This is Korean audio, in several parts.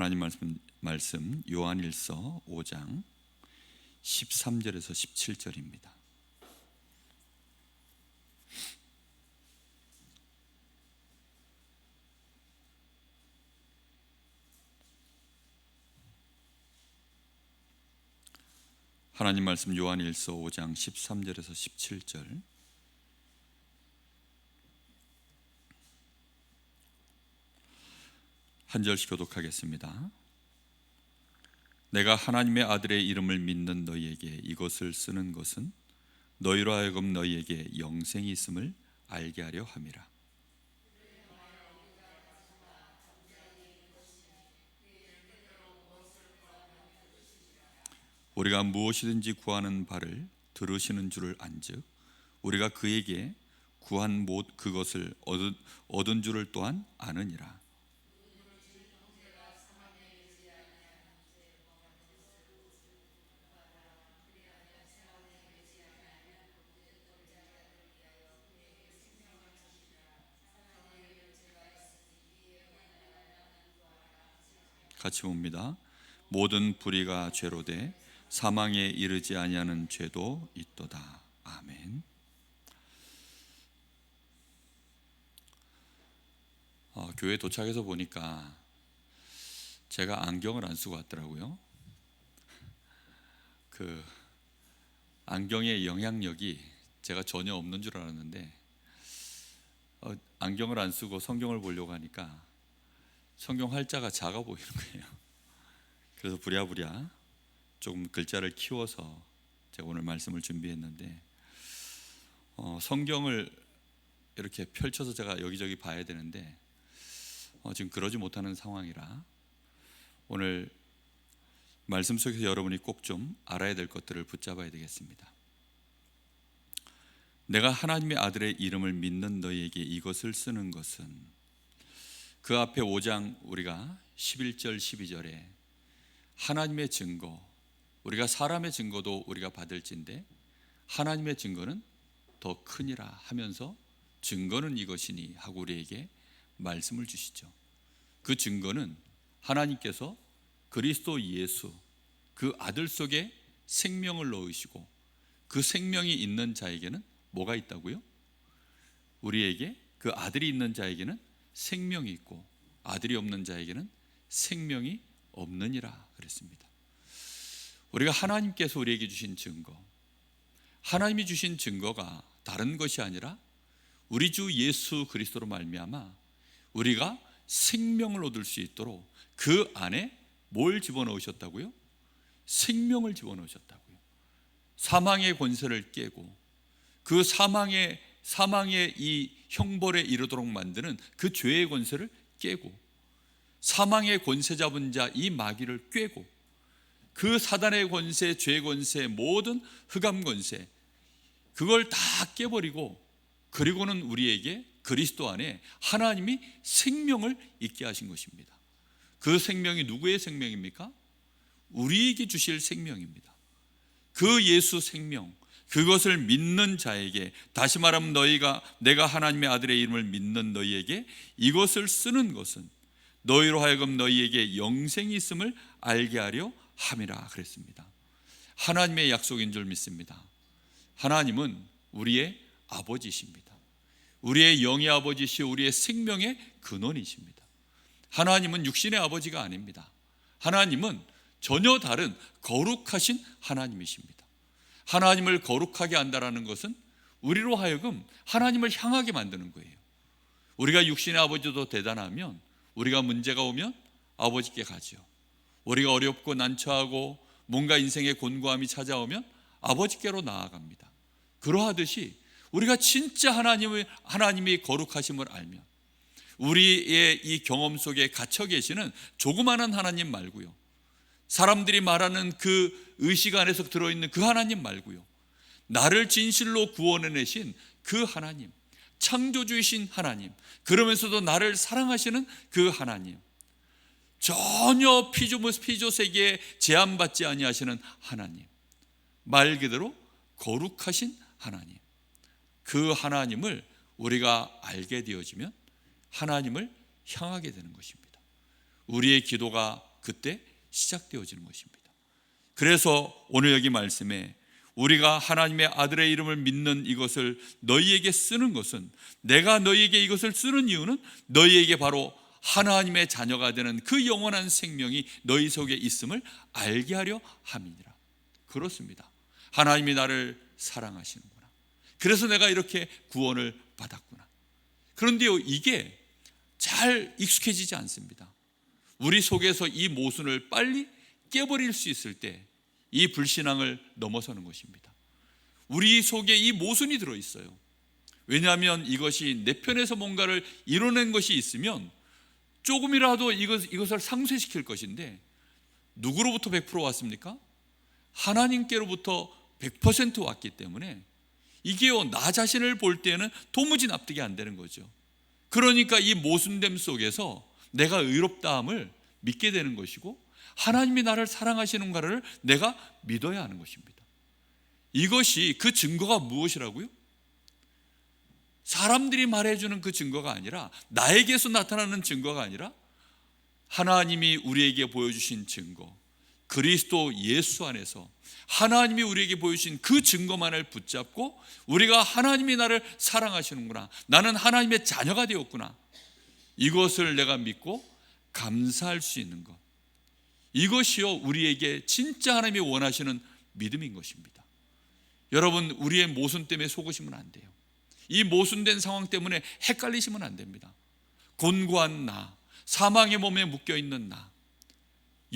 하나님 말씀 요한일서 5장 13절에서 17절입니다. 하나님 말씀 요한일서 5장 13절에서 17절. 한 절씩 교독하겠습니다. 내가 하나님의 아들의 이름을 믿는 너희에게 이것을 쓰는 것은 너희로 하여금 너희에게 영생이 있음을 알게 하려 함이라. 우리가 무엇이든지 구하는 바를 들으시는 줄을 안즉 우리가 그에게 구한 그것을 얻은 줄을 또한 아느니라. 같이 봅니다. 모든 불의가 죄로 돼 사망에 이르지 아니하는 죄도 있도다. 아멘. 교회 도착해서 보니까 제가 안경을 안 쓰고 왔더라고요. 그 안경의 영향력이 제가 전혀 없는 줄 알았는데 안경을 안 쓰고 성경을 보려고 하니까 성경 활자가 작아 보이는 거예요. 그래서 부랴부랴 조금 글자를 키워서 제가 오늘 말씀을 준비했는데 성경을 이렇게 펼쳐서 제가 여기저기 봐야 되는데 지금 그러지 못하는 상황이라 오늘 말씀 속에서 여러분이 꼭 좀 알아야 될 것들을 붙잡아야 되겠습니다. 내가 하나님의 아들의 이름을 믿는 너희에게 이것을 쓰는 것은, 그 앞에 5장 우리가 11절 12절에 하나님의 증거, 우리가 사람의 증거도 우리가 받을진데 하나님의 증거는 더 크니라 하면서 증거는 이것이니 하고 우리에게 말씀을 주시죠. 그 증거는 하나님께서 그리스도 예수 그 아들 속에 생명을 넣으시고 그 생명이 있는 자에게는 뭐가 있다고요? 우리에게 그 아들이 있는 자에게는 생명이 있고 아들이 없는 자에게는 생명이 없느니라 그랬습니다. 우리가 하나님께서 우리에게 주신 증거, 하나님이 주신 증거가 다른 것이 아니라 우리 주 예수 그리스도로 말미암아 우리가 생명을 얻을 수 있도록 그 안에 뭘 집어넣으셨다고요? 생명을 집어넣으셨다고요. 사망의 권세를 깨고 그 사망의 이 형벌에 이르도록 만드는 그 죄의 권세를 깨고 사망의 권세 잡은 자 이 마귀를 꿰고 그 사단의 권세, 죄의 권세, 모든 흑암 권세 그걸 다 깨버리고 그리고는 우리에게 그리스도 안에 하나님이 생명을 있게 하신 것입니다. 그 생명이 누구의 생명입니까? 우리에게 주실 생명입니다. 그 예수 생명, 그것을 믿는 자에게, 다시 말하면 내가 하나님의 아들의 이름을 믿는 너희에게 이것을 쓰는 것은 너희로 하여금 너희에게 영생이 있음을 알게 하려 함이라 그랬습니다. 하나님의 약속인 줄 믿습니다. 하나님은 우리의 아버지십니다. 우리의 영의 아버지시오 우리의 생명의 근원이십니다. 하나님은 육신의 아버지가 아닙니다. 하나님은 전혀 다른 거룩하신 하나님이십니다. 하나님을 거룩하게 한다는 것은 우리로 하여금 하나님을 향하게 만드는 거예요. 우리가 육신의 아버지도 대단하면 우리가 문제가 오면 아버지께 가죠. 우리가 어렵고 난처하고 뭔가 인생의 곤고함이 찾아오면 아버지께로 나아갑니다. 그러하듯이 우리가 진짜 하나님이 거룩하심을 알면 우리의 이 경험 속에 갇혀 계시는 조그마한 하나님 말고요, 사람들이 말하는 그 의식 안에서 들어있는 그 하나님 말고요, 나를 진실로 구원해내신 그 하나님, 창조주이신 하나님, 그러면서도 나를 사랑하시는 그 하나님, 전혀 피조 세계에 제한받지 아니하시는 하나님, 말 그대로 거룩하신 하나님, 그 하나님을 우리가 알게 되어지면 하나님을 향하게 되는 것입니다. 우리의 기도가 그때 시작되어지는 것입니다. 그래서 오늘 여기 말씀에 우리가 하나님의 아들의 이름을 믿는 이것을 너희에게 쓰는 것은, 내가 너희에게 이것을 쓰는 이유는 너희에게 바로 하나님의 자녀가 되는 그 영원한 생명이 너희 속에 있음을 알게 하려 함이니라. 그렇습니다. 하나님이 나를 사랑하시는구나. 그래서 내가 이렇게 구원을 받았구나. 그런데요, 이게 잘 익숙해지지 않습니다. 우리 속에서 이 모순을 빨리 깨버릴 수 있을 때 이 불신앙을 넘어서는 것입니다. 우리 속에 이 모순이 들어있어요. 왜냐하면 이것이 내 편에서 뭔가를 이뤄낸 것이 있으면 조금이라도 이것을 상쇄시킬 것인데, 누구로부터 100% 왔습니까? 하나님께로부터 100% 왔기 때문에 이게요, 나 자신을 볼 때는 도무지 납득이 안 되는 거죠. 그러니까 이 모순됨 속에서 내가 의롭다함을 믿게 되는 것이고, 하나님이 나를 사랑하시는가를 내가 믿어야 하는 것입니다. 이것이 그 증거가 무엇이라고요? 사람들이 말해주는 그 증거가 아니라, 나에게서 나타나는 증거가 아니라 하나님이 우리에게 보여주신 증거, 그리스도 예수 안에서 하나님이 우리에게 보여주신 그 증거만을 붙잡고 우리가 하나님이 나를 사랑하시는구나, 나는 하나님의 자녀가 되었구나, 이것을 내가 믿고 감사할 수 있는 것, 이것이요 우리에게 진짜 하나님이 원하시는 믿음인 것입니다. 여러분, 우리의 모순 때문에 속으시면 안 돼요. 이 모순된 상황 때문에 헷갈리시면 안 됩니다. 곤고한 나, 사망의 몸에 묶여있는 나,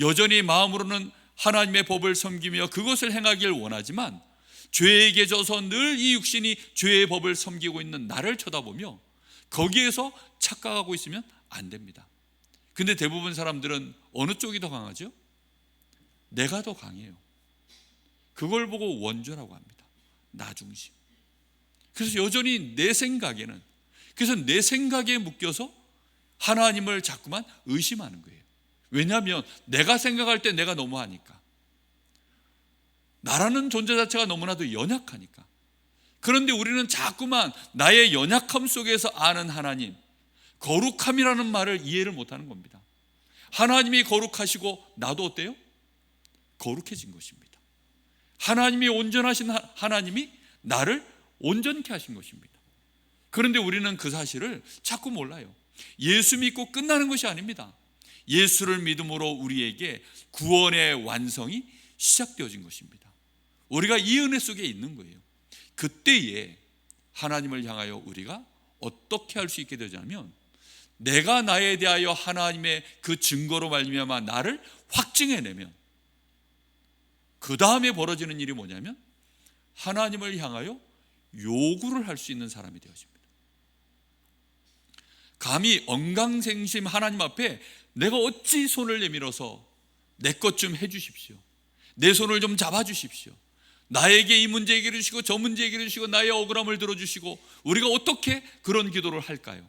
여전히 마음으로는 하나님의 법을 섬기며 그것을 행하길 원하지만 죄에게 져서 늘 이 육신이 죄의 법을 섬기고 있는 나를 쳐다보며 거기에서 착각하고 있으면 안 됩니다. 근데 대부분 사람들은 어느 쪽이 더 강하죠? 내가 더 강해요. 그걸 보고 원죄라고 합니다. 나 중심. 그래서 여전히 내 생각에는, 그래서 내 생각에 묶여서 하나님을 자꾸만 의심하는 거예요. 왜냐하면 내가 생각할 때 내가 너무하니까, 나라는 존재 자체가 너무나도 연약하니까. 그런데 우리는 자꾸만 나의 연약함 속에서 아는 하나님, 거룩함이라는 말을 이해를 못하는 겁니다. 하나님이 거룩하시고 나도 어때요? 거룩해진 것입니다. 하나님이 온전하신 하나님이 나를 온전케 하신 것입니다. 그런데 우리는 그 사실을 자꾸 몰라요. 예수 믿고 끝나는 것이 아닙니다. 예수를 믿음으로 우리에게 구원의 완성이 시작되어진 것입니다. 우리가 이 은혜 속에 있는 거예요. 그때에 하나님을 향하여 우리가 어떻게 할 수 있게 되냐면, 내가 나에 대하여 하나님의 그 증거로 말미암아 나를 확증해내면, 그 다음에 벌어지는 일이 뭐냐면 하나님을 향하여 요구를 할 수 있는 사람이 되어집니다. 감히 언강생심 하나님 앞에 내가 어찌 손을 내밀어서 내 것 좀 해주십시오, 내 손을 좀 잡아주십시오, 나에게 이 문제 해결해 주시고 저 문제 해결해 주시고 나의 억울함을 들어주시고, 우리가 어떻게 그런 기도를 할까요?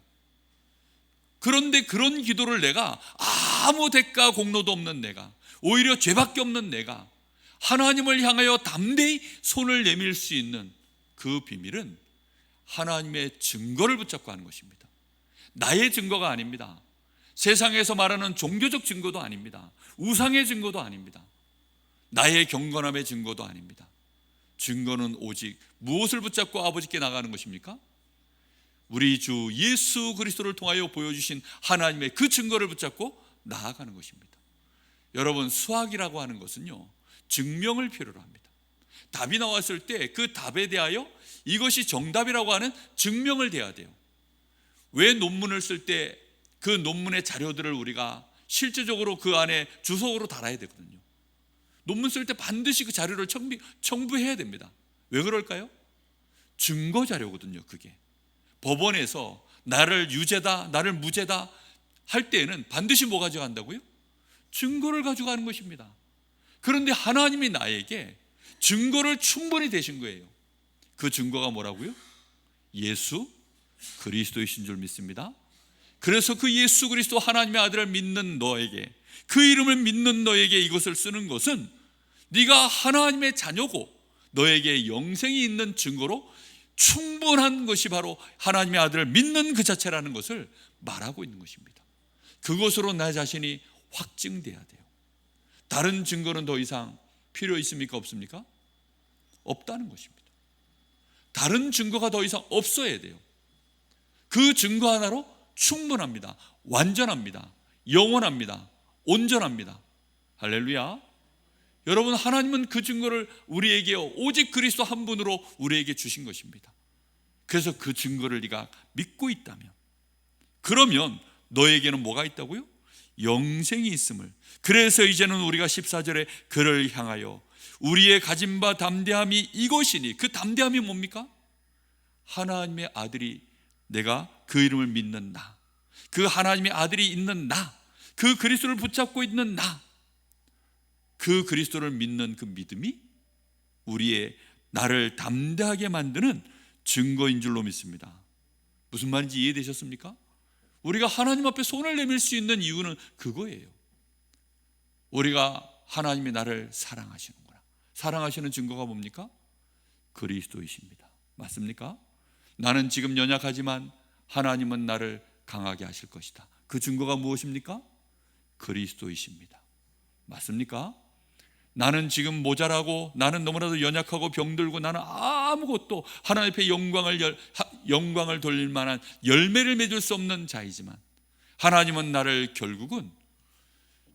그런데 그런 기도를 내가 아무 대가 공로도 없는 내가, 오히려 죄밖에 없는 내가 하나님을 향하여 담대히 손을 내밀 수 있는 그 비밀은 하나님의 증거를 붙잡고 하는 것입니다. 나의 증거가 아닙니다. 세상에서 말하는 종교적 증거도 아닙니다. 우상의 증거도 아닙니다. 나의 경건함의 증거도 아닙니다. 증거는 오직 무엇을 붙잡고 아버지께 나가는 것입니까? 우리 주 예수 그리스도를 통하여 보여주신 하나님의 그 증거를 붙잡고 나아가는 것입니다. 여러분, 수학이라고 하는 것은요, 증명을 필요로 합니다. 답이 나왔을 때 그 답에 대하여 이것이 정답이라고 하는 증명을 대야 돼요. 왜 논문을 쓸 때 그 논문의 자료들을 우리가 실제적으로 그 안에 주석으로 달아야 되거든요. 논문 쓸 때 반드시 그 자료를 첨부해야 됩니다. 왜 그럴까요? 증거 자료거든요. 그게 법원에서 나를 유죄다, 나를 무죄다 할 때에는 반드시 뭐 가져간다고요? 증거를 가져가는 것입니다. 그런데 하나님이 나에게 증거를 충분히 대신 거예요. 그 증거가 뭐라고요? 예수 그리스도이신 줄 믿습니다. 그래서 그 예수 그리스도 하나님의 아들을 믿는 너에게, 그 이름을 믿는 너에게 이것을 쓰는 것은 네가 하나님의 자녀고 너에게 영생이 있는 증거로 충분한 것이 바로 하나님의 아들을 믿는 그 자체라는 것을 말하고 있는 것입니다. 그것으로 나 자신이 확증돼야 돼요. 다른 증거는 더 이상 필요 있습니까? 없습니까? 없다는 것입니다. 다른 증거가 더 이상 없어야 돼요. 그 증거 하나로 충분합니다. 완전합니다. 영원합니다. 온전합니다. 할렐루야. 여러분, 하나님은 그 증거를 우리에게 오직 그리스도 한 분으로 우리에게 주신 것입니다. 그래서 그 증거를 네가 믿고 있다면, 그러면 너에게는 뭐가 있다고요? 영생이 있음을. 그래서 이제는 우리가 14절에 그를 향하여 우리의 가진 바 담대함이 이것이니, 그 담대함이 뭡니까? 하나님의 아들이, 내가 그 이름을 믿는 나, 그 하나님의 아들이 있는 나, 그 그리스도를 붙잡고 있는 나, 그 그리스도를 믿는 그 믿음이 우리의 나를 담대하게 만드는 증거인 줄로 믿습니다. 무슨 말인지 이해되셨습니까? 우리가 하나님 앞에 손을 내밀 수 있는 이유는 그거예요. 우리가 하나님이 나를 사랑하시는구나. 사랑하시는 증거가 뭡니까? 그리스도이십니다. 맞습니까? 나는 지금 연약하지만 하나님은 나를 강하게 하실 것이다. 그 증거가 무엇입니까? 그리스도이십니다. 맞습니까? 나는 지금 모자라고, 나는 너무나도 연약하고 병들고, 나는 아무것도 하나님 앞에 영광을 돌릴 만한 열매를 맺을 수 없는 자이지만 하나님은 나를 결국은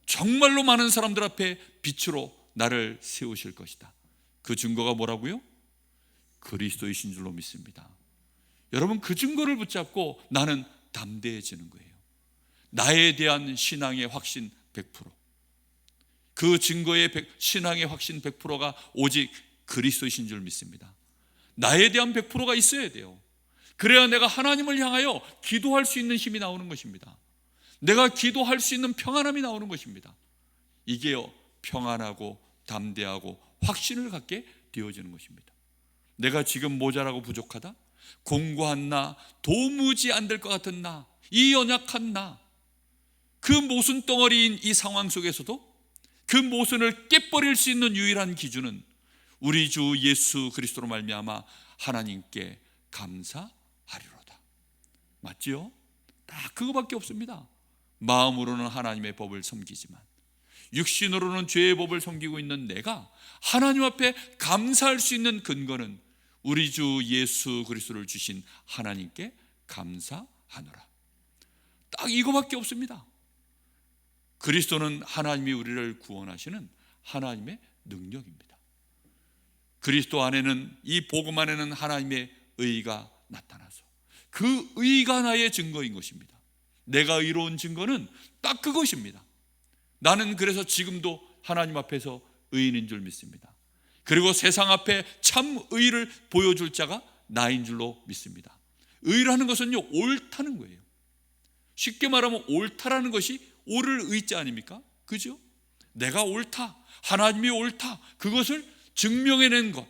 정말로 많은 사람들 앞에 빛으로 나를 세우실 것이다. 그 증거가 뭐라고요? 그리스도이신 줄로 믿습니다. 여러분, 그 증거를 붙잡고 나는 담대해지는 거예요. 나에 대한 신앙의 확신 100%, 그 증거의 신앙의 확신 100%가 오직 그리스도이신 줄 믿습니다. 나에 대한 100%가 있어야 돼요. 그래야 내가 하나님을 향하여 기도할 수 있는 힘이 나오는 것입니다. 내가 기도할 수 있는 평안함이 나오는 것입니다. 이게요, 평안하고 담대하고 확신을 갖게 되어지는 것입니다. 내가 지금 모자라고 부족하다, 공고한 나, 도무지 안 될 것 같은 나, 이 연약한 나, 그 모순 덩어리인 이 상황 속에서도 그 모순을 깨버릴 수 있는 유일한 기준은 우리 주 예수 그리스도로 말미암아 하나님께 감사하리로다. 맞지요? 딱 그거밖에 없습니다. 마음으로는 하나님의 법을 섬기지만 육신으로는 죄의 법을 섬기고 있는 내가 하나님 앞에 감사할 수 있는 근거는 우리 주 예수 그리스도를 주신 하나님께 감사하노라. 딱 이거밖에 없습니다. 그리스도는 하나님이 우리를 구원하시는 하나님의 능력입니다. 그리스도 안에는, 이 복음 안에는 하나님의 의가 나타나서 그 의가 나의 증거인 것입니다. 내가 의로운 증거는 딱 그것입니다. 나는 그래서 지금도 하나님 앞에서 의인인 줄 믿습니다. 그리고 세상 앞에 참 의를 보여줄 자가 나인 줄로 믿습니다. 의라는 것은요, 옳다는 거예요. 쉽게 말하면 옳다라는 것이 옳을 의자 아닙니까? 그죠? 내가 옳다, 하나님이 옳다, 그것을 증명해낸 것,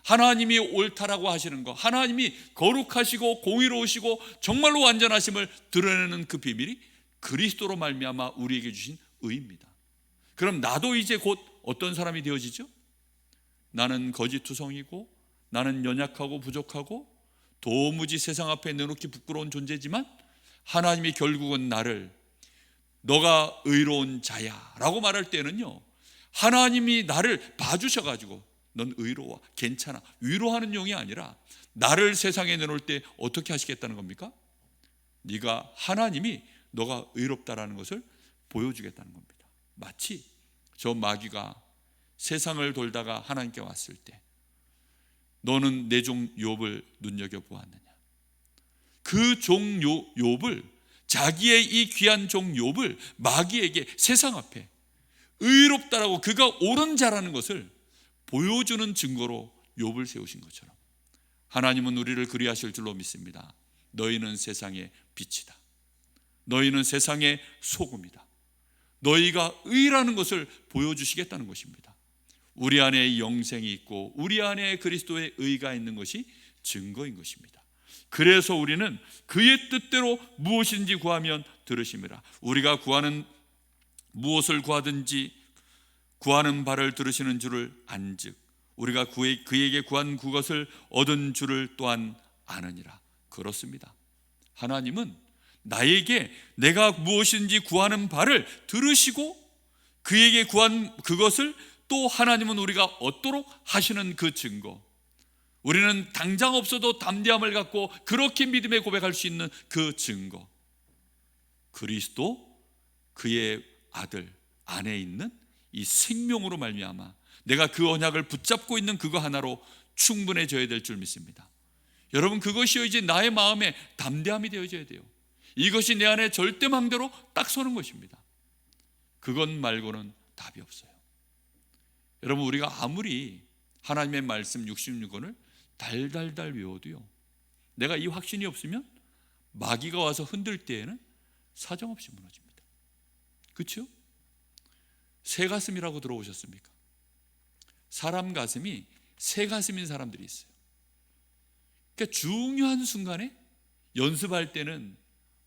하나님이 옳다라고 하시는 것, 하나님이 거룩하시고 공의로우시고 정말로 완전하심을 드러내는 그 비밀이 그리스도로 말미암아 우리에게 주신 의입니다. 그럼 나도 이제 곧 어떤 사람이 되어지죠? 나는 거짓투성이고, 나는 연약하고 부족하고 도무지 세상 앞에 내놓기 부끄러운 존재지만 하나님이 결국은 나를 너가 의로운 자야 라고 말할 때는요, 하나님이 나를 봐주셔가지고 넌 의로워, 괜찮아, 위로하는 용이 아니라 나를 세상에 내놓을 때 어떻게 하시겠다는 겁니까? 네가, 하나님이 너가 의롭다라는 것을 보여주겠다는 겁니다. 마치 저 마귀가 세상을 돌다가 하나님께 왔을 때 너는 내 종 욥을 눈여겨보았느냐, 그 종 욥을, 자기의 이 귀한 종 욥을 마귀에게 세상 앞에 의롭다라고, 그가 옳은 자라는 것을 보여주는 증거로 욥을 세우신 것처럼 하나님은 우리를 그리하실 줄로 믿습니다. 너희는 세상의 빛이다, 너희는 세상의 소금이다, 너희가 의라는 것을 보여주시겠다는 것입니다. 우리 안에 영생이 있고 우리 안에 그리스도의 의가 있는 것이 증거인 것입니다. 그래서 우리는 그의 뜻대로 무엇인지 구하면 들으심이라. 우리가 구하는 무엇을 구하든지 구하는 바를 들으시는 줄을 안즉 우리가 그에게 구한 그것을 얻은 줄을 또한 아느니라. 그렇습니다. 하나님은 나에게 내가 무엇인지 구하는 바를 들으시고 그에게 구한 그것을 또 하나님은 우리가 얻도록 하시는 그 증거, 우리는 당장 없어도 담대함을 갖고 그렇게 믿음의 고백할 수 있는 그 증거, 그리스도 그의 아들 안에 있는 이 생명으로 말미암아 내가 그 언약을 붙잡고 있는 그거 하나로 충분해져야 될 줄 믿습니다. 여러분, 그것이 이제 나의 마음에 담대함이 되어져야 돼요. 이것이 내 안에 절대망대로 딱 서는 것입니다. 그것 말고는 답이 없어요. 여러분, 우리가 아무리 하나님의 말씀 66권을 달달달 외워도요, 내가 이 확신이 없으면 마귀가 와서 흔들 때에는 사정없이 무너집니다. 그렇죠? 새 가슴이라고 들어오셨습니까? 사람 가슴이 새 가슴인 사람들이 있어요. 그러니까 중요한 순간에, 연습할 때는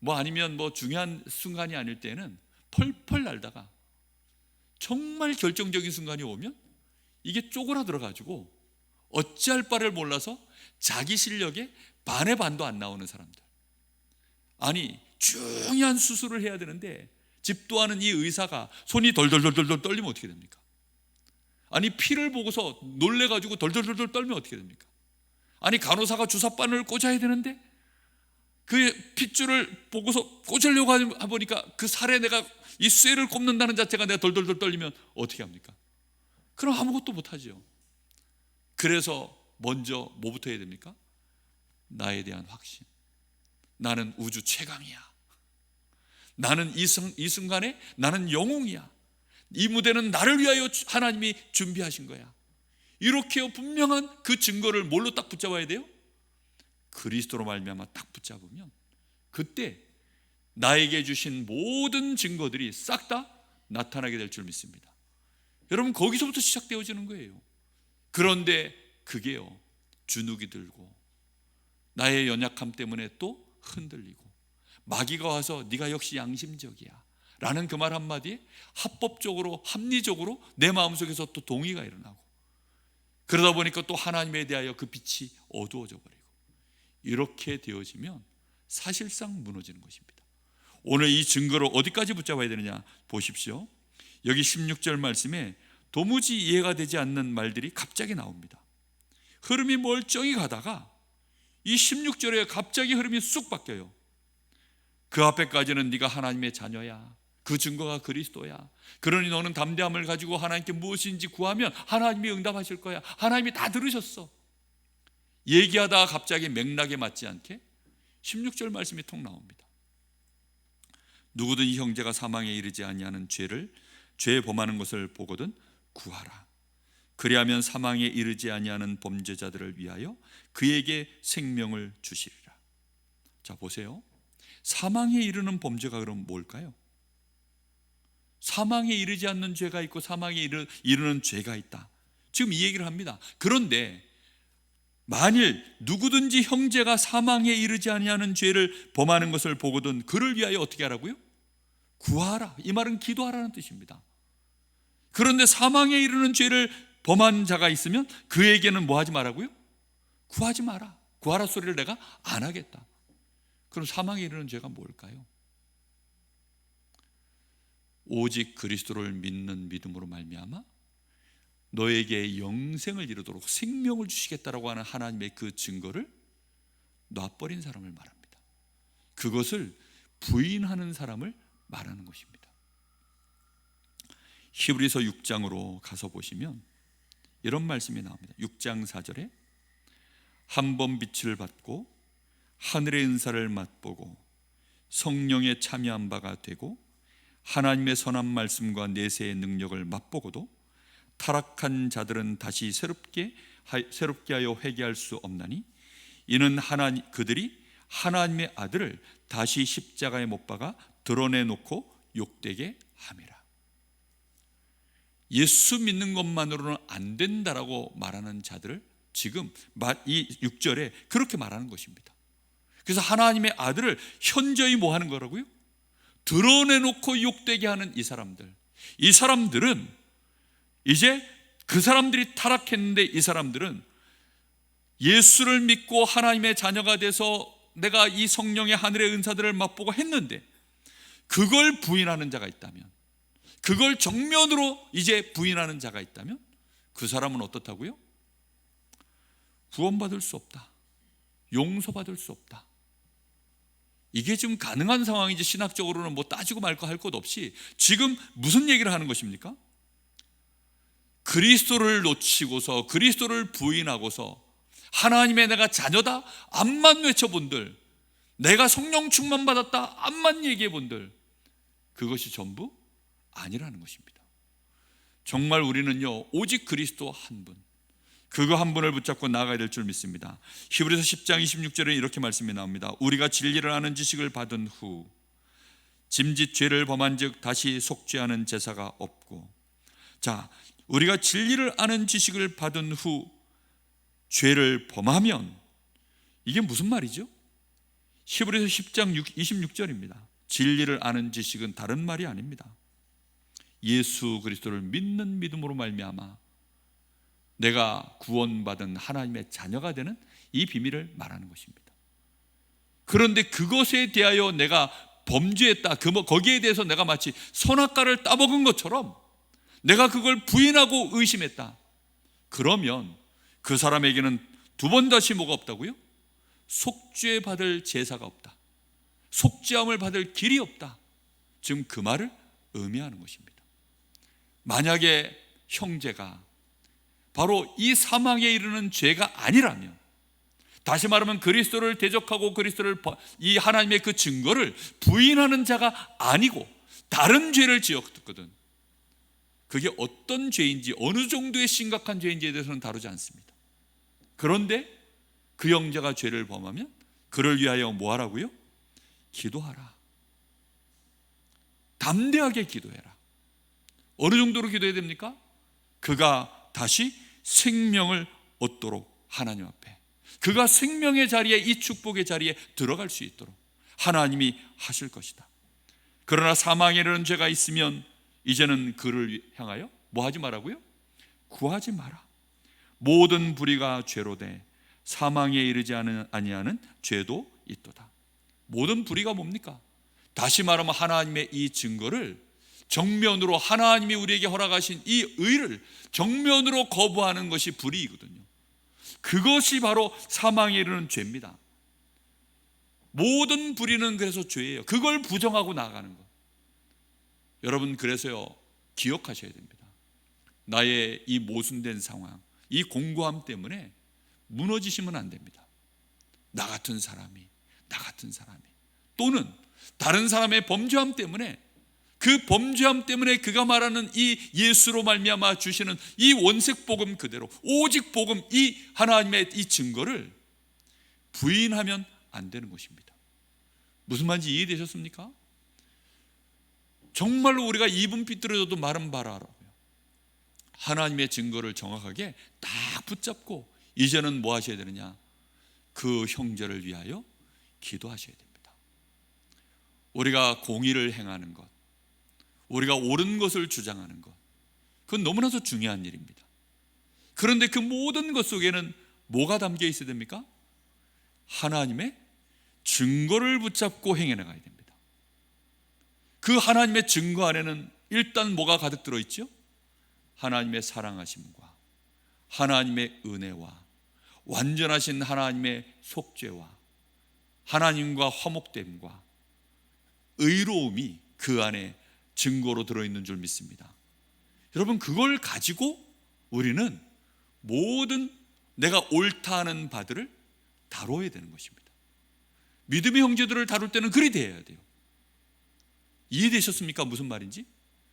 아니면 중요한 순간이 아닐 때는 펄펄 날다가 정말 결정적인 순간이 오면 이게 쪼그라들어가지고 어찌할 바를 몰라서 자기 실력에 반의 반도 안 나오는 사람들. 아니, 중요한 수술을 해야 되는데 집도하는 이 의사가 손이 덜덜덜덜 떨리면 어떻게 됩니까? 아니, 피를 보고서 놀래가지고 덜덜덜 떨면 어떻게 됩니까? 아니, 간호사가 주사바늘을 꽂아야 되는데 그 핏줄을 보고서 꽂으려고 하보니까 그 살에 내가 이 쇠를 꼽는다는 자체가 내가 덜덜덜 떨리면 어떻게 합니까? 그럼 아무것도 못하죠. 그래서 먼저 뭐부터 해야 됩니까? 나에 대한 확신. 나는 우주 최강이야. 나는 이 순간에 나는 영웅이야. 이 무대는 나를 위하여 하나님이 준비하신 거야. 이렇게 분명한 그 증거를 뭘로 딱 붙잡아야 돼요? 그리스도로 말미암아 딱 붙잡으면 그때 나에게 주신 모든 증거들이 싹 다 나타나게 될 줄 믿습니다. 여러분, 거기서부터 시작되어지는 거예요. 그런데 그게요, 주눅이 들고 나의 연약함 때문에 또 흔들리고 마귀가 와서 네가 역시 양심적이야 라는 그 말 한마디에 합법적으로, 합리적으로 내 마음속에서 또 동의가 일어나고, 그러다 보니까 또 하나님에 대하여 그 빛이 어두워져 버리고, 이렇게 되어지면 사실상 무너지는 것입니다. 오늘 이 증거를 어디까지 붙잡아야 되느냐 보십시오. 여기 16절 말씀에 도무지 이해가 되지 않는 말들이 갑자기 나옵니다. 흐름이 멀쩡히 가다가 이 16절에 갑자기 흐름이 쑥 바뀌어요. 그 앞에까지는 네가 하나님의 자녀야, 그 증거가 그리스도야, 그러니 너는 담대함을 가지고 하나님께 무엇인지 구하면 하나님이 응답하실 거야, 하나님이 다 들으셨어. 얘기하다가 갑자기 맥락에 맞지 않게 16절 말씀이 통 나옵니다. 누구든 형제가 사망에 이르지 아니하는 죄에 범하는 것을 보거든 구하라. 그리하면 사망에 이르지 아니하는 범죄자들을 위하여 그에게 생명을 주시리라. 자, 보세요. 사망에 이르는 범죄가 그럼 뭘까요? 사망에 이르지 않는 죄가 있고 사망에 이르는 죄가 있다. 지금 이 얘기를 합니다. 그런데 만일 누구든지 형제가 사망에 이르지 아니하는 죄를 범하는 것을 보거든 그를 위하여 어떻게 하라고요? 구하라. 이 말은 기도하라는 뜻입니다. 그런데 사망에 이르는 죄를 범한 자가 있으면 그에게는 뭐 하지 말라고요? 구하지 마라. 구하라 소리를 내가 안 하겠다. 그럼 사망에 이르는 죄가 뭘까요? 오직 그리스도를 믿는 믿음으로 말미암아 너에게 영생을 이루도록 생명을 주시겠다라고 하는 하나님의 그 증거를 놔버린 사람을 말합니다. 그것을 부인하는 사람을 말하는 것입니다. 히브리서 6장으로 가서 보시면 이런 말씀이 나옵니다. 6장 4절에 한 번 빛을 받고 하늘의 은사를 맛보고 성령에 참여한 바가 되고 하나님의 선한 말씀과 내세의 능력을 맛보고도 타락한 자들은 다시 새롭게 하여 회개할 수 없나니 이는 그들이 하나님의 아들을 다시 십자가에 못 박아 드러내놓고 욕되게 함이라. 예수 믿는 것만으로는 안 된다라고 말하는 자들을 지금 이 6절에 그렇게 말하는 것입니다. 그래서 하나님의 아들을 현저히 뭐 하는 거라고요? 드러내놓고 욕되게 하는 이 사람들은 이제 그 사람들이 타락했는데, 이 사람들은 예수를 믿고 하나님의 자녀가 돼서 내가 이 성령의 하늘의 은사들을 맛보고 했는데 그걸 부인하는 자가 있다면, 그걸 정면으로 이제 부인하는 자가 있다면 그 사람은 어떻다고요? 구원받을 수 없다, 용서받을 수 없다. 이게 지금 가능한 상황인지 신학적으로는 뭐 따지고 말고 할 것 없이 지금 무슨 얘기를 하는 것입니까? 그리스도를 놓치고서 그리스도를 부인하고서 하나님의 내가 자녀다 암만 외쳐본들, 내가 성령 충만 받았다 암만 얘기해본들, 그것이 전부 아니라는 것입니다. 정말 우리는요 오직 그리스도 한 분, 그거 한 분을 붙잡고 나아가야 될 줄 믿습니다. 히브리서 10장 26절에 이렇게 말씀이 나옵니다. 우리가 진리를 아는 지식을 받은 후 짐짓 죄를 범한 즉 다시 속죄하는 제사가 없고. 자, 우리가 진리를 아는 지식을 받은 후 죄를 범하면 이게 무슨 말이죠? 히브리서 10장 26절입니다. 진리를 아는 지식은 다른 말이 아닙니다. 예수 그리스도를 믿는 믿음으로 말미암아 내가 구원받은 하나님의 자녀가 되는 이 비밀을 말하는 것입니다. 그런데 그것에 대하여 내가 범죄했다, 거기에 대해서 내가 마치 선악과를 따먹은 것처럼 내가 그걸 부인하고 의심했다, 그러면 그 사람에게는 두 번 다시 뭐가 없다고요? 속죄 받을 제사가 없다, 속죄함을 받을 길이 없다. 지금 그 말을 의미하는 것입니다. 만약에 형제가 바로 이 사망에 이르는 죄가 아니라면, 다시 말하면 그리스도를 대적하고 그리스도를 이 하나님의 그 증거를 부인하는 자가 아니고 다른 죄를 지었거든, 그게 어떤 죄인지 어느 정도의 심각한 죄인지에 대해서는 다루지 않습니다. 그런데 그 형제가 죄를 범하면 그를 위하여 뭐 하라고요? 기도하라. 담대하게 기도해라. 어느 정도로 기도해야 됩니까? 그가 다시 생명을 얻도록 하나님 앞에, 그가 생명의 자리에, 이 축복의 자리에 들어갈 수 있도록 하나님이 하실 것이다. 그러나 사망에 이르는 죄가 있으면 이제는 그를 향하여 뭐 하지 말라고요? 구하지 마라. 모든 불의가 죄로 돼 사망에 이르지 아니하는 죄도 있도다. 모든 불의가 뭡니까? 다시 말하면 하나님의 이 증거를 정면으로, 하나님이 우리에게 허락하신 이 의를 정면으로 거부하는 것이 불의이거든요. 그것이 바로 사망에 이르는 죄입니다. 모든 불의는 그래서 죄예요. 그걸 부정하고 나아가는 것. 여러분, 그래서요 기억하셔야 됩니다. 나의 이 모순된 상황, 이 공고함 때문에 무너지시면 안 됩니다. 나 같은 사람이 또는 다른 사람의 범죄함 때문에, 그 범죄함 때문에 그가 말하는 이 예수로 말미암아 주시는 이 원색 복음 그대로, 오직 복음, 이 하나님의 이 증거를 부인하면 안 되는 것입니다. 무슨 말인지 이해되셨습니까? 정말로 우리가 입은 삐뚤어져도 말은 바라라고요. 하나님의 증거를 정확하게 딱 붙잡고 이제는 뭐 하셔야 되느냐? 그 형제를 위하여 기도하셔야 됩니다. 우리가 공의를 행하는 것, 우리가 옳은 것을 주장하는 것, 그건 너무나도 중요한 일입니다. 그런데 그 모든 것 속에는 뭐가 담겨 있어야 됩니까? 하나님의 증거를 붙잡고 행해 나가야 됩니다. 그 하나님의 증거 안에는 일단 뭐가 가득 들어있죠? 하나님의 사랑하심과 하나님의 은혜와 완전하신 하나님의 속죄와 하나님과 화목됨과 의로움이 그 안에 증거로 들어있는 줄 믿습니다. 여러분, 그걸 가지고 우리는 모든 내가 옳다 하는 바들을 다뤄야 되는 것입니다. 믿음의 형제들을 다룰 때는 그리 돼야 돼요. 이해되셨습니까? 무슨 말인지?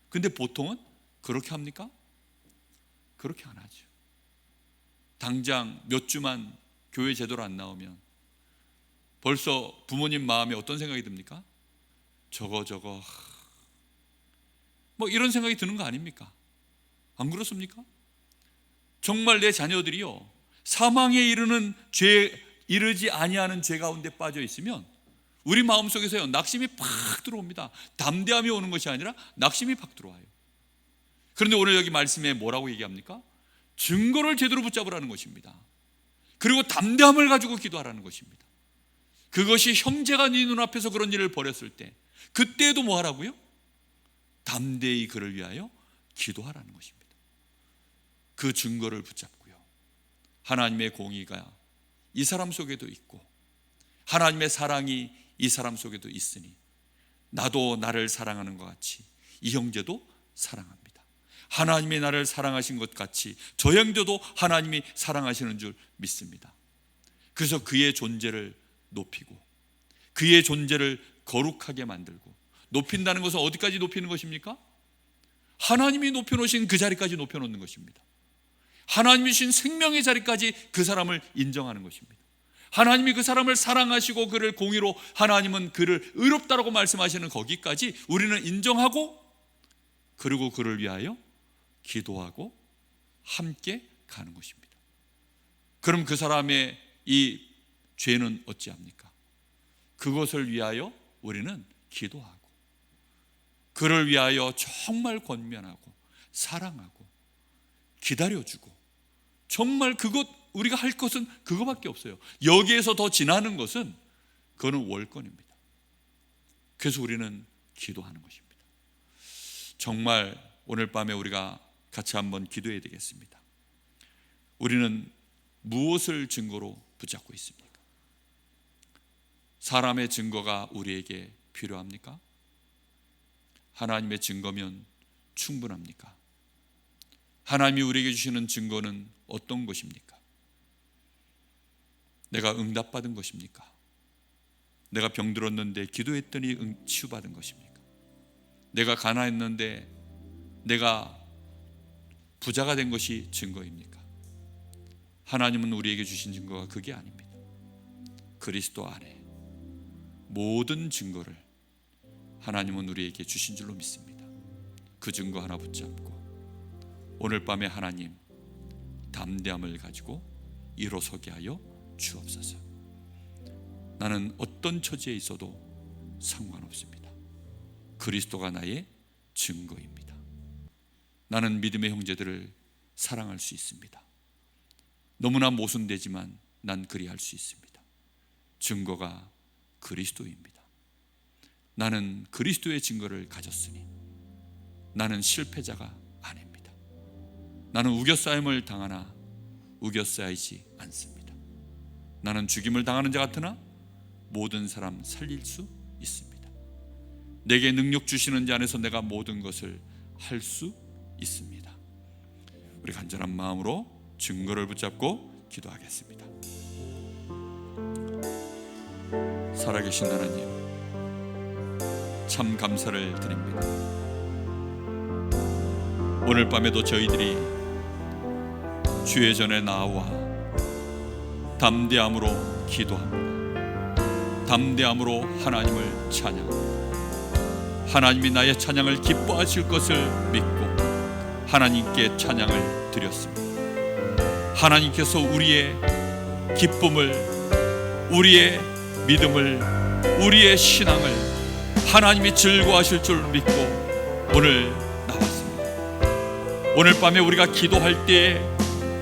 근데 보통은 그렇게 합니까? 그렇게 안 하죠. 당장 몇 주만 교회 제대로 안 나오면 벌써 부모님 마음에 어떤 생각이 듭니까? 저거 뭐 이런 생각이 드는 거 아닙니까? 안 그렇습니까? 정말 내 자녀들이요 사망에 이르는 죄, 이르지 아니하는 죄 가운데 빠져 있으면 우리 마음속에서요 낙심이 팍 들어옵니다. 담대함이 오는 것이 아니라 낙심이 팍 들어와요. 그런데 오늘 여기 말씀에 뭐라고 얘기합니까? 증거를 제대로 붙잡으라는 것입니다. 그리고 담대함을 가지고 기도하라는 것입니다. 그것이 형제가 네 눈앞에서 그런 일을 벌였을 때, 그때도 뭐 하라고요? 담대히 그를 위하여 기도하라는 것입니다. 그 증거를 붙잡고요, 하나님의 공의가 이 사람 속에도 있고 하나님의 사랑이 이 사람 속에도 있으니 나도 나를 사랑하는 것 같이 이 형제도 사랑합니다. 하나님이 나를 사랑하신 것 같이 저 형제도 하나님이 사랑하시는 줄 믿습니다. 그래서 그의 존재를 높이고 그의 존재를 거룩하게 만들고, 높인다는 것은 어디까지 높이는 것입니까? 하나님이 높여놓으신 그 자리까지 높여놓는 것입니다. 하나님이 주신 생명의 자리까지 그 사람을 인정하는 것입니다. 하나님이 그 사람을 사랑하시고 그를 공의로, 하나님은 그를 의롭다라고 말씀하시는 거기까지 우리는 인정하고, 그리고 그를 위하여 기도하고 함께 가는 것입니다. 그럼 그 사람의 이 죄는 어찌합니까? 그것을 위하여 우리는 기도하고 그를 위하여 정말 권면하고 사랑하고 기다려주고, 정말 그것, 우리가 할 것은 그거밖에 없어요. 여기에서 더 지나는 것은 그거는 월권입니다. 그래서 우리는 기도하는 것입니다. 정말 오늘 밤에 우리가 같이 한번 기도해야 되겠습니다. 우리는 무엇을 증거로 붙잡고 있습니까? 사람의 증거가 우리에게 필요합니까? 하나님의 증거면 충분합니까? 하나님이 우리에게 주시는 증거는 어떤 것입니까? 내가 응답받은 것입니까? 내가 병들었는데 기도했더니 치유받은 것입니까? 내가 가난했는데 내가 부자가 된 것이 증거입니까? 하나님은 우리에게 주신 증거가 그게 아닙니다. 그리스도 안에 모든 증거를 하나님은 우리에게 주신 줄로 믿습니다. 그 증거 하나 붙잡고 오늘 밤에 하나님 담대함을 가지고 일어서게 하여 주옵소서. 나는 어떤 처지에 있어도 상관없습니다. 그리스도가 나의 증거입니다. 나는 믿음의 형제들을 사랑할 수 있습니다. 너무나 모순되지만 난 그리할 수 있습니다. 증거가 그리스도입니다. 나는 그리스도의 증거를 가졌으니 나는 실패자가 아닙니다. 나는 우겨싸임을 당하나 우겨싸이지 않습니다. 나는 죽임을 당하는 자 같으나 모든 사람 살릴 수 있습니다. 내게 능력 주시는 자 안에서 내가 모든 것을 할 수 있습니다. 우리 간절한 마음으로 증거를 붙잡고 기도하겠습니다. 살아계신 하나님, 참 감사를 드립니다. 오늘 밤에도 저희들이 주의 전에 나와 담대함으로 기도합니다. 담대함으로 하나님을 찬양합니다. 하나님이 나의 찬양을 기뻐하실 것을 믿고 하나님께 찬양을 드렸습니다. 하나님께서 우리의 기쁨을, 우리의 믿음을, 우리의 신앙을 하나님이 즐거워하실 줄 믿고 오늘 나왔습니다. 오늘 밤에 우리가 기도할 때에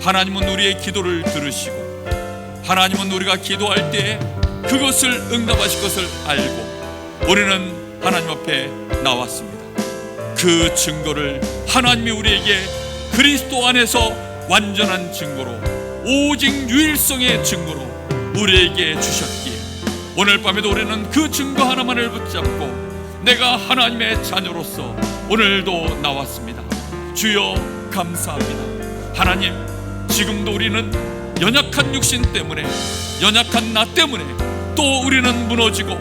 하나님은 우리의 기도를 들으시고 하나님은 우리가 기도할 때에 그것을 응답하실 것을 알고 우리는 하나님 앞에 나왔습니다. 그 증거를 하나님이 우리에게 그리스도 안에서 완전한 증거로, 오직 유일성의 증거로 우리에게 주셨기에 오늘 밤에도 우리는 그 증거 하나만을 붙잡고 내가 하나님의 자녀로서 오늘도 나왔습니다. 주여 감사합니다. 하나님, 지금도 우리는 연약한 육신 때문에, 연약한 나 때문에 또 우리는 무너지고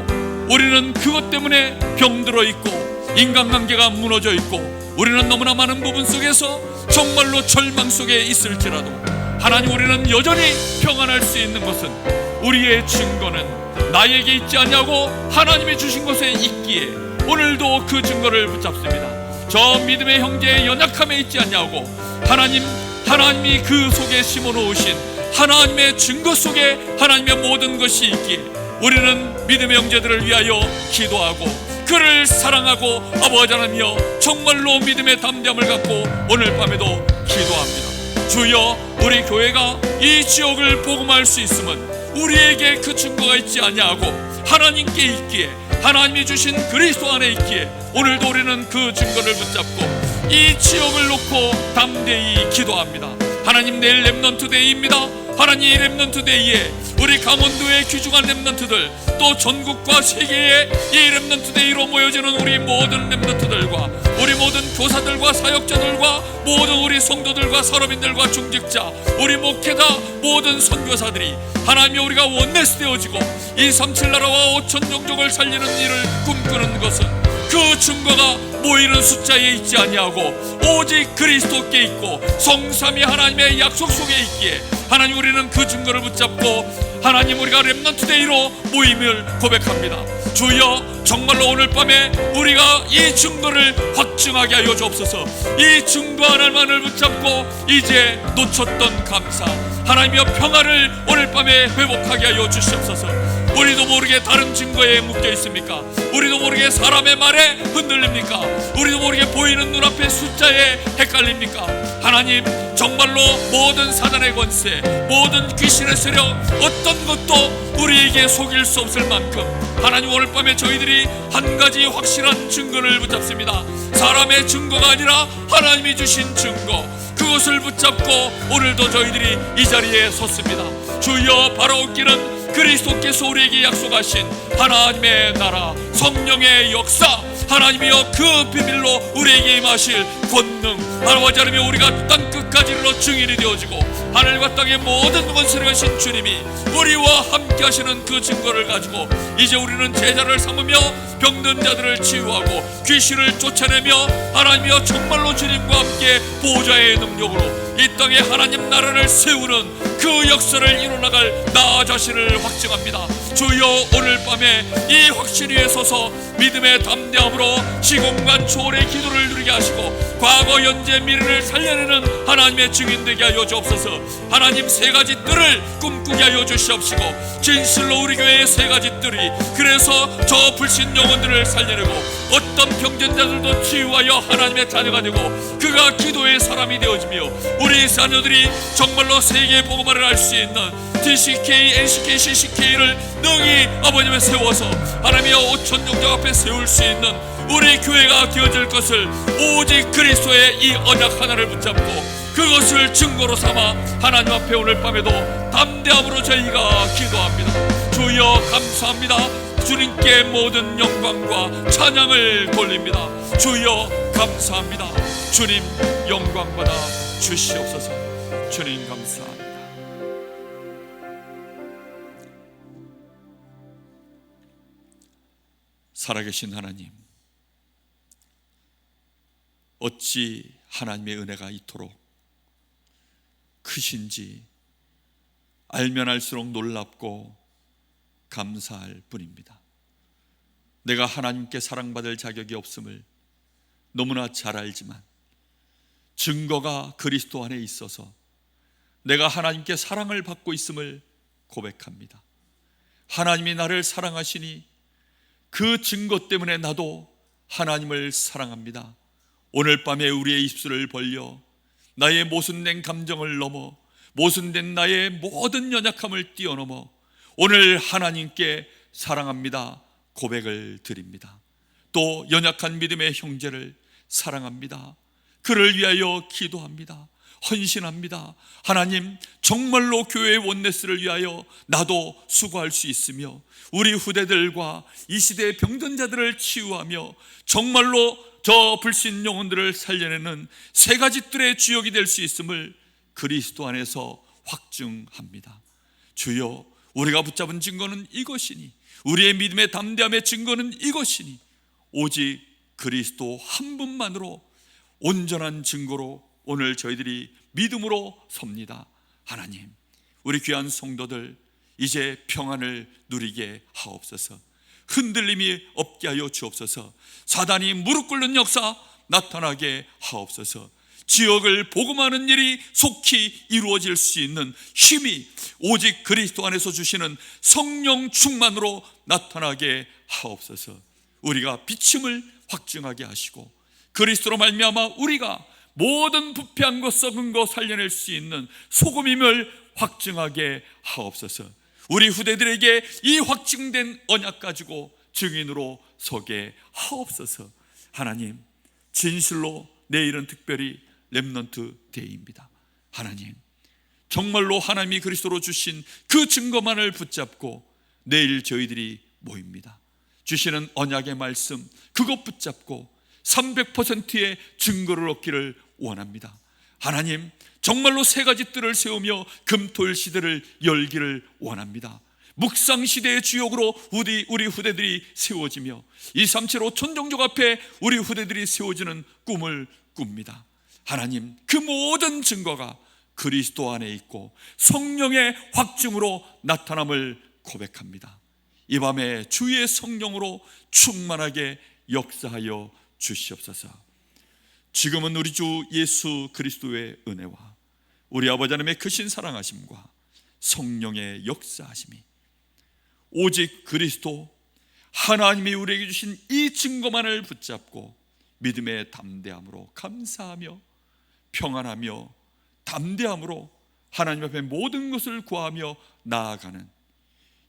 우리는 그것 때문에 병들어 있고 인간관계가 무너져 있고 우리는 너무나 많은 부분 속에서 정말로 절망 속에 있을지라도 하나님, 우리는 여전히 평안할 수 있는 것은 우리의 증거는 나에게 있지 않냐고 하나님이 주신 것에 있기에 오늘도 그 증거를 붙잡습니다. 저 믿음의 형제의 연약함에 있지 않냐고 하나님이 그 속에 심어놓으신 하나님의 증거 속에 하나님의 모든 것이 있기에 우리는 믿음의 형제들을 위하여 기도하고 그를 사랑하고 아버지 하나님이여 정말로 믿음의 담대함을 갖고 오늘 밤에도 기도합니다. 주여, 우리 교회가 이 지역을 복음할 수 있으면 우리에게 그 증거가 있지 아니하고 하나님께 있기에 하나님이 주신 그리스도 안에 있기에 오늘도 우리는 그 증거를 붙잡고 이 지역을 놓고 담대히 기도합니다. 하나님, 내일 렘넌트 데이입니다. 하나님, 이 렘넌트 데이에 우리 강원도의 귀중한 렘넌트들, 또 전국과 세계의 이 렘넌트 데이로 모여지는 우리 모든 렘넌트들과 우리 모든 교사들과 사역자들과 모든 우리 성도들과 선업인들과 중직자, 우리 목회자, 모든 선교사들이 하나님이 우리가 원네스 되어지고 237 나라와 5천 종족을 살리는 일을 꿈꾸는 것은 그 증거가 모이는 숫자에 있지 아니하고 오직 그리스도께 있고 성삼위 하나님의 약속 속에 있기에 하나님, 우리는 그 증거를 붙잡고 하나님, 우리가 렘넌트 데이로 모임을 고백합니다. 주여, 정말로 오늘 밤에 우리가 이 증거를 확증하게 하여 주옵소서. 이 증거 하나만을 붙잡고 이제 놓쳤던 감사, 하나님의 평화를 오늘 밤에 회복하게 하여 주시옵소서. 우리도 모르게 다른 증거에 묶여 있습니까? 우리도 모르게 사람의 말에 흔들립니까? 우리도 모르게 보이는 눈앞의 숫자에 헷갈립니까? 하나님, 정말로 모든 사단의 권세, 모든 귀신의 세력, 어떤 것도 우리에게 속일 수 없을 만큼 하나님, 오늘 밤에 저희들이 한 가지 확실한 증거를 붙잡습니다. 사람의 증거가 아니라 하나님이 주신 증거, 그것을 붙잡고 오늘도 저희들이 이 자리에 섰습니다. 주여, 바라옵기는 그리스도께서 우리에게 약속하신 하나님의 나라, 성령의 역사, 하나님이여 그 비밀로 우리에게 임하실 권능, 아버지 하나님, 우리가 땅끝까지 이르러 증인이 되어지고 하늘과 땅의 모든 권세를 가신 주님이 우리와 함께 하시는 그 증거를 가지고 이제 우리는 제자를 삼으며 병든 자들을 치유하고 귀신을 쫓아내며 하나님이여 정말로 주님과 함께 보호자의 능력으로 이 땅에 하나님 나라를 세우는 그 역사를 이뤄나갈 나 자신을 확증합니다. 주여, 오늘 밤에 이 확신 위에 서서 믿음의 담대함으로 시공간 초월의 기도를 누리게 하시고 과거, 현재, 미래를 살려내는 하나님의 증인 되게 하여 주옵소서. 하나님, 세 가지 뜰을 꿈꾸게 하여 주시옵시고 진실로 우리 교회의 세 가지 뜰이, 그래서 저 불신 영혼들을 살려내고 어떤 병전자들도 치유하여 하나님의 자녀가 되고 그가 기도의 사람이 되어지며 우리 자녀들이 정말로 세계 복음화를 할 수 있는 DCK, NCK, CCK를 능히 아버님을 세워서 하나님의 5천 종족 앞에 세울 수 있는 우리 교회가 되어질 것을 오직 그리스도의 이 언약 하나를 붙잡고 그것을 증거로 삼아 하나님 앞에 오늘 밤에도 담대함으로 저희가 기도합니다. 주여, 감사합니다. 주님께 모든 영광과 찬양을 돌립니다. 주여, 감사합니다. 주님, 영광 받아 주시옵소서. 주님, 감사합니다. 살아계신 하나님, 어찌 하나님의 은혜가 이토록 크신지 알면 알수록 놀랍고 감사할 뿐입니다. 내가 하나님께 사랑받을 자격이 없음을 너무나 잘 알지만 증거가 그리스도 안에 있어서 내가 하나님께 사랑을 받고 있음을 고백합니다. 하나님이 나를 사랑하시니 그 증거 때문에 나도 하나님을 사랑합니다. 오늘 밤에 우리의 입술을 벌려 나의 모순된 감정을 넘어 모순된 나의 모든 연약함을 뛰어넘어 오늘 하나님께 사랑합니다 고백을 드립니다. 또 연약한 믿음의 형제를 사랑합니다. 그를 위하여 기도합니다. 헌신합니다. 하나님, 정말로 교회의 원네스를 위하여 나도 수고할 수 있으며 우리 후대들과 이 시대의 병든 자들을 치유하며 정말로 저 불신 영혼들을 살려내는 세 가지 뜰의 주역이 될 수 있음을 그리스도 안에서 확증합니다. 주여, 우리가 붙잡은 증거는 이것이니, 우리의 믿음의 담대함의 증거는 이것이니 오직 그리스도 한 분만으로 온전한 증거로 오늘 저희들이 믿음으로 섭니다. 하나님, 우리 귀한 성도들 이제 평안을 누리게 하옵소서. 흔들림이 없게 하여 주옵소서. 사단이 무릎 꿇는 역사 나타나게 하옵소서. 지역을 복음하는 일이 속히 이루어질 수 있는 힘이 오직 그리스도 안에서 주시는 성령 충만으로 나타나게 하옵소서. 우리가 비침을 확증하게 하시고 그리스도로 말미암아 우리가 모든 부패한 것 썩은 것 살려낼 수 있는 소금임을 확증하게 하옵소서. 우리 후대들에게 이 확증된 언약 가지고 증인으로 서게 하옵소서. 하나님, 진실로 내일은 특별히 렘넌트 데이입니다. 하나님, 정말로 하나님이 그리스도로 주신 그 증거만을 붙잡고 내일 저희들이 모입니다. 주시는 언약의 말씀 그것 붙잡고 300%의 증거를 얻기를 원합니다. 하나님, 정말로 세 가지 뜰을 세우며 금토일 시대를 열기를 원합니다. 묵상 시대의 주역으로 우리 후대들이 세워지며 237 5천종족 앞에 우리 후대들이 세워지는 꿈을 꿉니다. 하나님, 그 모든 증거가 그리스도 안에 있고 성령의 확증으로 나타남을 고백합니다. 이 밤에 주의 성령으로 충만하게 역사하여 주시옵소서. 지금은 우리 주 예수 그리스도의 은혜와 우리 아버지 하나님의 크신 사랑하심과 성령의 역사하심이 오직 그리스도 하나님이 우리에게 주신 이 증거만을 붙잡고 믿음의 담대함으로 감사하며 평안하며 담대함으로 하나님 앞에 모든 것을 구하며 나아가는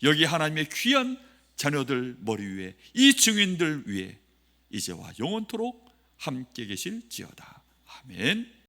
여기 하나님의 귀한 자녀들 머리 위에 이 증인들 위에 이제와 영원토록 함께 계실지어다. 아멘.